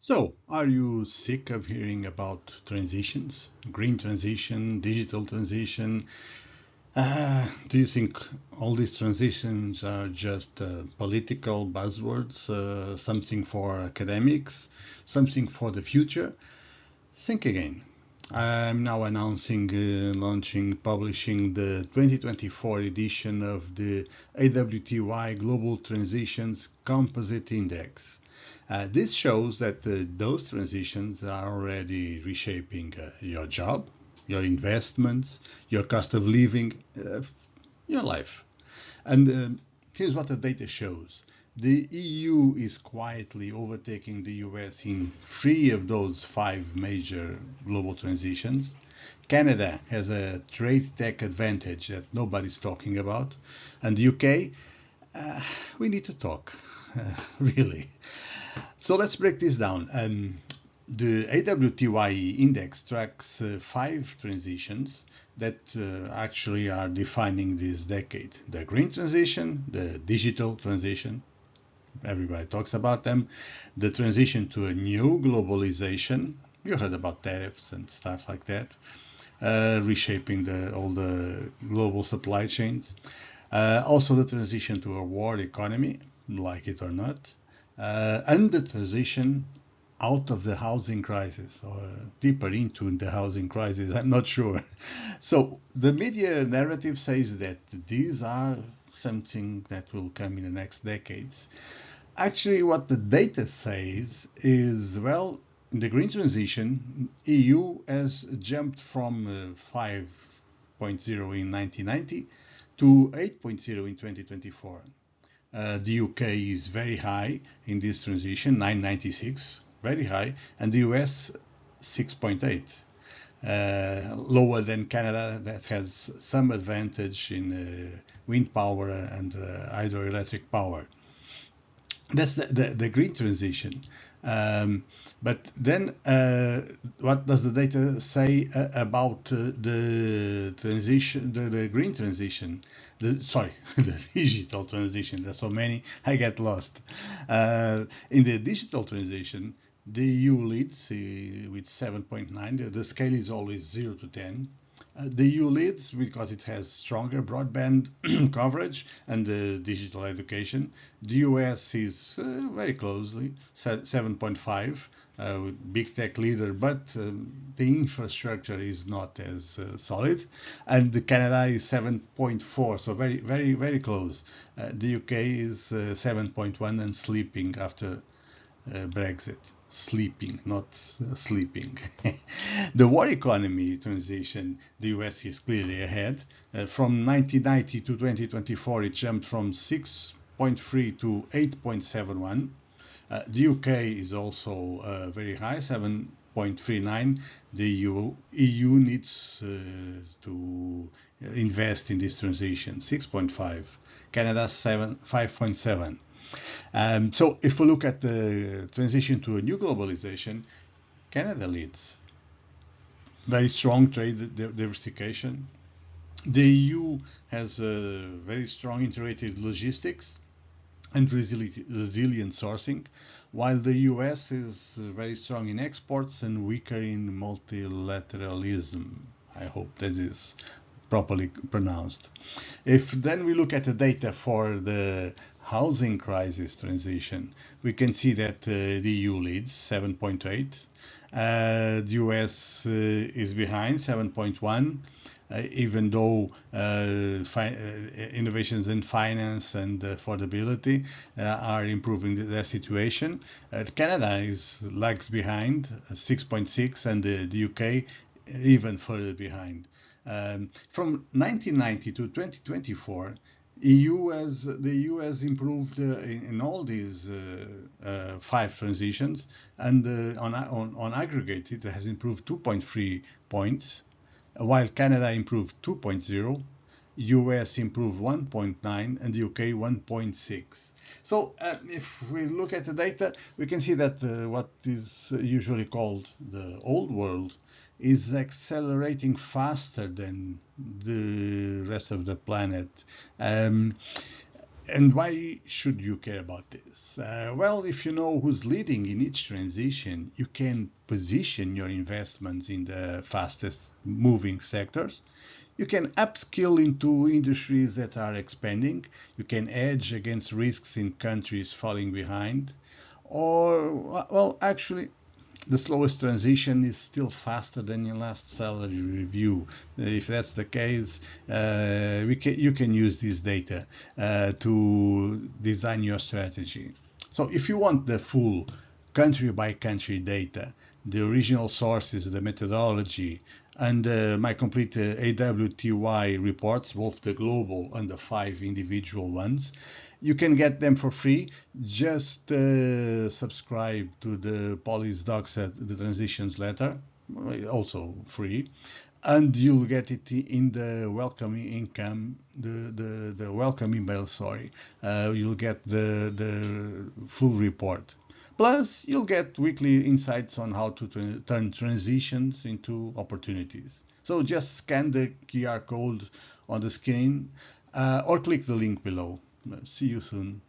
So, are you sick of hearing about transitions? Green transition, digital transition? Do you think all these transitions are just political buzzwords, something for academics, something for the future? Think again. I'm now announcing, launching, publishing the 2024 edition of the AWTY Global Transitions Composite Index. This shows that those transitions are already reshaping your job, your investments, your cost of living, your life. And here's what the data shows. The EU is quietly overtaking the US in three of those five major global transitions. Canada has a trade tech advantage that nobody's talking about. And the UK, we need to talk, really. So let's break this down. The AWTY index tracks five transitions that actually are defining this decade. The green transition, the digital transition, everybody talks about them, the transition to a new globalization, you heard about tariffs and stuff like that, reshaping all the global supply chains. Also the transition to a world economy, like it or not, and the transition out of the housing crisis or deeper into the housing crisis, I'm not sure. So the media narrative says that these are something that will come in the next decades. Actually, what the data says is, well, in the green transition, EU has jumped from 5.0 in 1990 to 8.0 in 2024. The UK is very high in this transition, 996, very high, and the US 6.8, lower than Canada that has some advantage in wind power and hydroelectric power. That's the green transition. But then, what does the data say about the transition, the green transition? Sorry, the digital transition. There's so many, I get lost. In the digital transition, the EU leads with 7.9. The scale is always 0 to 10. The EU leads because it has stronger broadband coverage and digital education. The US is very closely, 7.5, big tech leader, but the infrastructure is not as solid. And Canada is 7.4, so very, very, very close. The UK is 7.1 and sleeping after Brexit. Sleeping, not sleeping. The war economy transition, the US is clearly ahead. From 1990 to 2024, it jumped from 6.3 to 8.71. The UK is also very high, 7.39. The EU needs to invest in this transition, 6.5. Canada, 5.7. So if we look at the transition to a new globalization, Canada leads. Very strong trade diversification. The EU has a very strong integrated logistics and resilient sourcing, while the US is very strong in exports and weaker in multilateralism. I hope that is properly pronounced. If then we look at the data for the housing crisis transition, we can see that the EU leads 7.8. The US is behind 7.1. Even though innovations in finance and affordability are improving their situation, Canada lags behind 6.6, and the UK even further behind. From 1990 to 2024, the EU has improved in all these five transitions, and on aggregate it has improved 2.3 points, while Canada improved 2.0, US improved 1.9, and the UK 1.6. So if we look at the data, we can see that what is usually called the old world is accelerating faster than the rest of the planet. And why should you care about this? Well, if you know who's leading in each transition, you can position your investments in the fastest moving sectors. You can upskill into industries that are expanding. You can hedge against risks in countries falling behind. Or, well, actually, the slowest transition is still faster than your last salary review. If that's the case, you can use this data to design your strategy. So if you want the full country by country data, the original sources, the methodology, and my complete AWTY reports, both the global and the 5 individual ones, you can get them for free. Just subscribe to the Police Docs at the Transitions letter, also free, and you'll get it in the welcome income, the welcome email. Sorry, you'll get the full report. Plus, you'll get weekly insights on how to turn transitions into opportunities. So just scan the QR code on the screen or click the link below. See you soon.